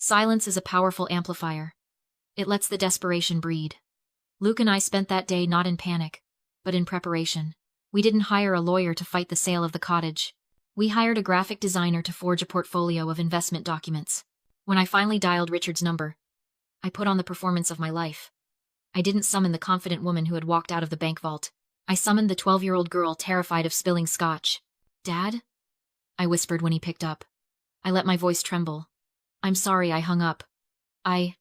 Silence is a powerful amplifier. It lets the desperation breed. Luke and I spent that day not in panic, but in preparation. We didn't hire a lawyer to fight the sale of the cottage. We hired a graphic designer to forge a portfolio of investment documents. When I finally dialed Richard's number, I put on the performance of my life. I didn't summon the confident woman who had walked out of the bank vault. I summoned the 12-year-old girl terrified of spilling scotch. "Dad?" I whispered when he picked up. I let my voice tremble. "I'm sorry I hung up. I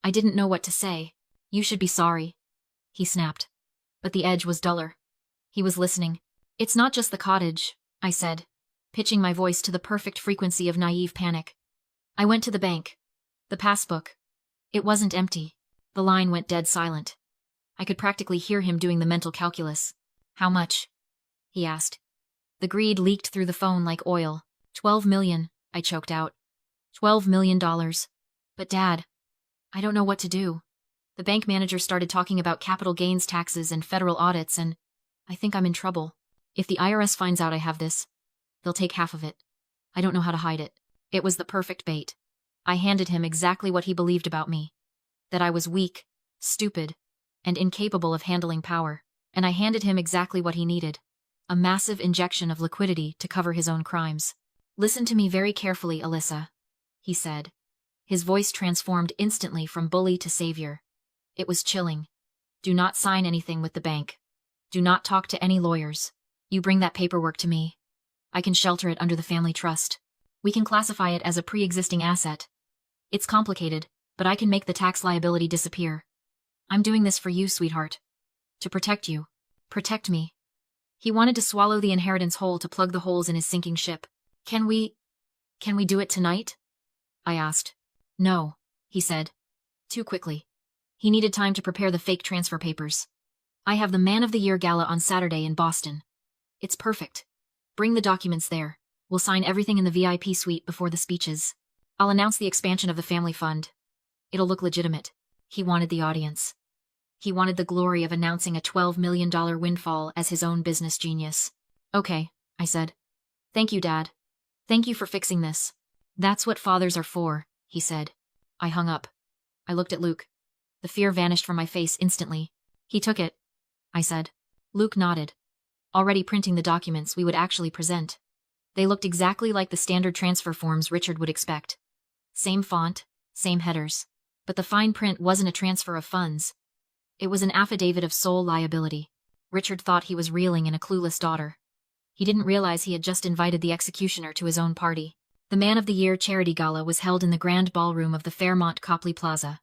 didn't know what to say." "You should be sorry," he snapped. But the edge was duller. He was listening. "It's not just the cottage," I said, pitching my voice to the perfect frequency of naive panic. "I went to the bank. The passbook. It wasn't empty." The line went dead silent. I could practically hear him doing the mental calculus. "How much?" he asked. The greed leaked through the phone like oil. $12 million, I choked out. $12 million. But Dad, I don't know what to do. The bank manager started talking about capital gains taxes and federal audits, and I think I'm in trouble. If the IRS finds out I have this, they'll take half of it. I don't know how to hide it. It was the perfect bait. I handed him exactly what he believed about me. That I was weak, stupid, and incapable of handling power. And I handed him exactly what he needed. A massive injection of liquidity to cover his own crimes. "Listen to me very carefully, Alyssa," he said. His voice transformed instantly from bully to savior. It was chilling. "Do not sign anything with the bank. Do not talk to any lawyers. You bring that paperwork to me. I can shelter it under the family trust. We can classify it as a pre-existing asset. It's complicated, but I can make the tax liability disappear. I'm doing this for you, sweetheart. To protect you. Protect me." He wanted to swallow the inheritance whole to plug the holes in his sinking ship. Can we do it tonight?" I asked. "No," he said. Too quickly. He needed time to prepare the fake transfer papers. "I have the Man of the Year gala on Saturday in Boston. It's perfect. Bring the documents there. We'll sign everything in the VIP suite before the speeches. I'll announce the expansion of the family fund. It'll look legitimate." He wanted the audience. He wanted the glory of announcing a $12 million windfall as his own business genius. "Okay," I said. "Thank you, Dad. Thank you for fixing this. That's what fathers are for," he said. I hung up. I looked at Luke. The fear vanished from my face instantly. "He took it," I said. Luke nodded. Already printing the documents we would actually present. They looked exactly like the standard transfer forms Richard would expect. Same font, same headers. But the fine print wasn't a transfer of funds. It was an affidavit of sole liability. Richard thought he was reeling in a clueless daughter. He didn't realize he had just invited the executioner to his own party. The Man of the Year charity gala was held in the grand ballroom of the Fairmont Copley Plaza.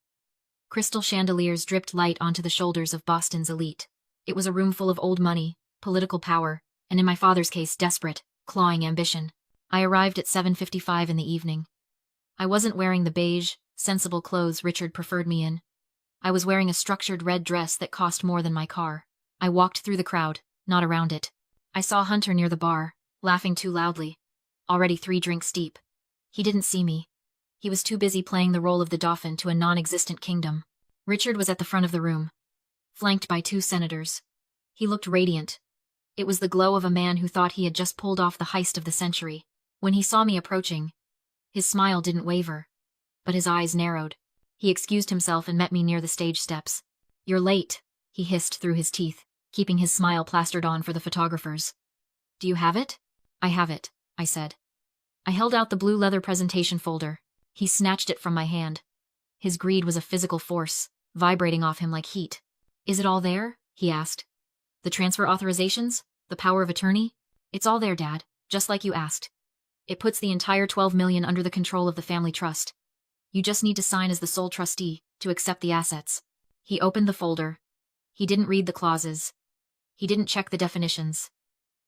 Crystal chandeliers dripped light onto the shoulders of Boston's elite. It was a room full of old money, political power, and in my father's case, desperate, clawing ambition. I arrived at 7:55 in the evening. I wasn't wearing the beige, sensible clothes Richard preferred me in. I was wearing a structured red dress that cost more than my car. I walked through the crowd, not around it. I saw Hunter near the bar, laughing too loudly. Already 3 drinks deep. He didn't see me. He was too busy playing the role of the Dauphin to a non-existent kingdom. Richard was at the front of the room, flanked by 2 senators. He looked radiant. It was the glow of a man who thought he had just pulled off the heist of the century. When he saw me approaching, his smile didn't waver, but his eyes narrowed. He excused himself and met me near the stage steps. "You're late," he hissed through his teeth, keeping his smile plastered on for the photographers. "Do you have it?" "I have it," I said. I held out the blue leather presentation folder. He snatched it from my hand. His greed was a physical force, vibrating off him like heat. "Is it all there?" he asked. "The transfer authorizations? The power of attorney? It's all there, Dad, just like you asked. It puts the entire $12 million under the control of the family trust. You just need to sign as the sole trustee to accept the assets." He opened the folder. He didn't read the clauses. He didn't check the definitions.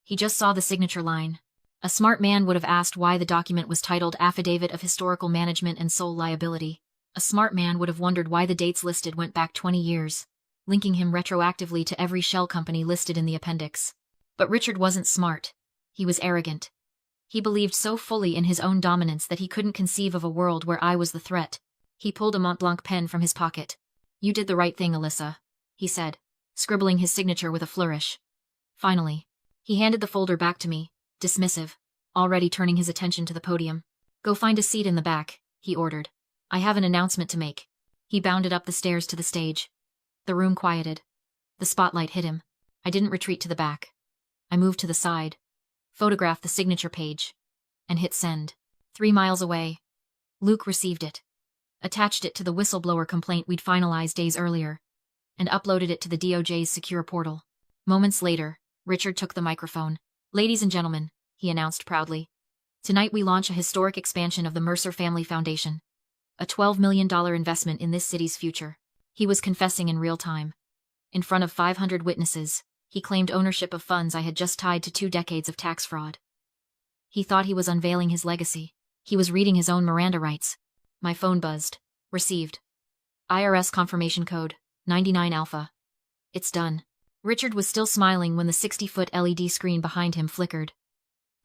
He just saw the signature line. A smart man would have asked why the document was titled Affidavit of Historical Management and Sole Liability. A smart man would have wondered why the dates listed went back 20 years, linking him retroactively to every shell company listed in the appendix. But Richard wasn't smart. He was arrogant. He believed so fully in his own dominance that he couldn't conceive of a world where I was the threat. He pulled a Montblanc pen from his pocket. "You did the right thing, Alyssa," he said, scribbling his signature with a flourish. Finally, he handed the folder back to me, dismissive, already turning his attention to the podium. "Go find a seat in the back," he ordered. I have an announcement to make. He bounded up the stairs to the stage. The room quieted. The spotlight hit him. I didn't retreat to the back. I moved to the side, photographed the signature page, and hit send. 3 miles away. Luke received it, attached it to the whistleblower complaint we'd finalized days earlier, and uploaded it to the DOJ's secure portal. Moments later, Richard took the microphone. "Ladies and gentlemen," he announced proudly, "tonight we launch a historic expansion of the Mercer Family Foundation. A $12 million investment in this city's future." He was confessing in real time. In front of 500 witnesses, he claimed ownership of funds I had just tied to 2 decades of tax fraud. He thought he was unveiling his legacy. He was reading his own Miranda rights. My phone buzzed. Received. IRS confirmation code, 99 Alpha. It's done. Richard was still smiling when the 60-foot LED screen behind him flickered.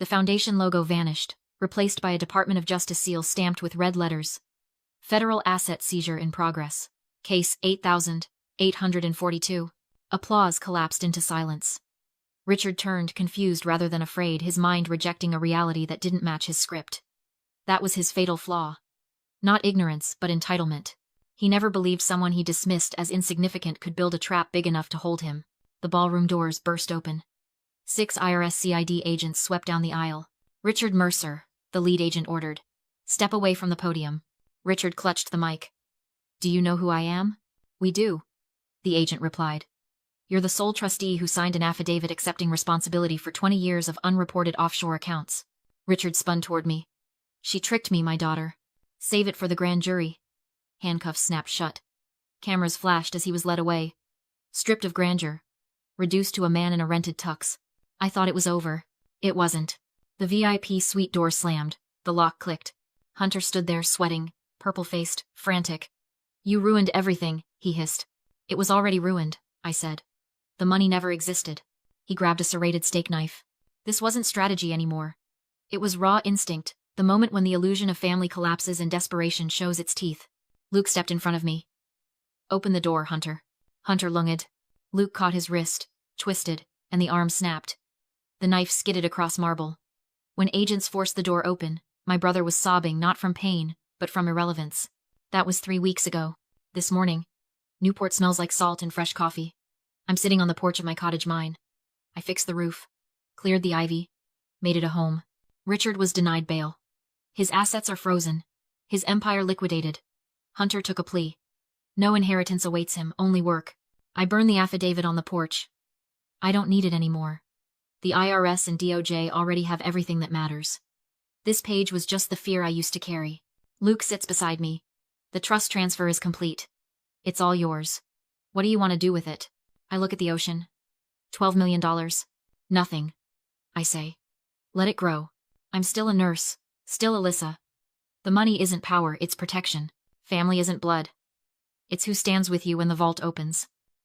The foundation logo vanished, replaced by a Department of Justice seal stamped with red letters. Federal asset seizure in progress. Case 8842. Applause collapsed into silence. Richard turned, confused rather than afraid, his mind rejecting a reality that didn't match his script. That was his fatal flaw. Not ignorance, but entitlement. He never believed someone he dismissed as insignificant could build a trap big enough to hold him. The ballroom doors burst open. 6 IRS CID agents swept down the aisle. "Richard Mercer," the lead agent ordered. "Step away from the podium." Richard clutched the mic. "Do you know who I am?" "We do," the agent replied. "You're the sole trustee who signed an affidavit accepting responsibility for 20 years of unreported offshore accounts." Richard spun toward me. "She tricked me, my daughter. Save it for the grand jury." Handcuffs snapped shut. Cameras flashed as he was led away. Stripped of grandeur. Reduced to a man in a rented tux. I thought it was over. It wasn't. The VIP suite door slammed. The lock clicked. Hunter stood there, sweating, purple-faced, frantic. "You ruined everything," he hissed. "It was already ruined," I said. "The money never existed." He grabbed a serrated steak knife. This wasn't strategy anymore. It was raw instinct, the moment when the illusion of family collapses and desperation shows its teeth. Luke stepped in front of me. "Open the door, Hunter." Hunter lunged. Luke caught his wrist, twisted, and the arm snapped. The knife skidded across marble. When agents forced the door open, my brother was sobbing, not from pain, but from irrelevance. That was 3 weeks ago. This morning, Newport smells like salt and fresh coffee. I'm sitting on the porch of my cottage mine. I fixed the roof, cleared the ivy, made it a home. Richard was denied bail. His assets are frozen. His empire liquidated. Hunter took a plea. No inheritance awaits him, only work. I burned the affidavit on the porch. I don't need it anymore. The IRS and DOJ already have everything that matters. This page was just the fear I used to carry. Luke sits beside me. The trust transfer is complete. It's all yours. What do you want to do with it? I look at the ocean. $12 million. Nothing. I say. Let it grow. I'm still a nurse. Still Alyssa. The money isn't power, it's protection. Family isn't blood. It's who stands with you when the vault opens.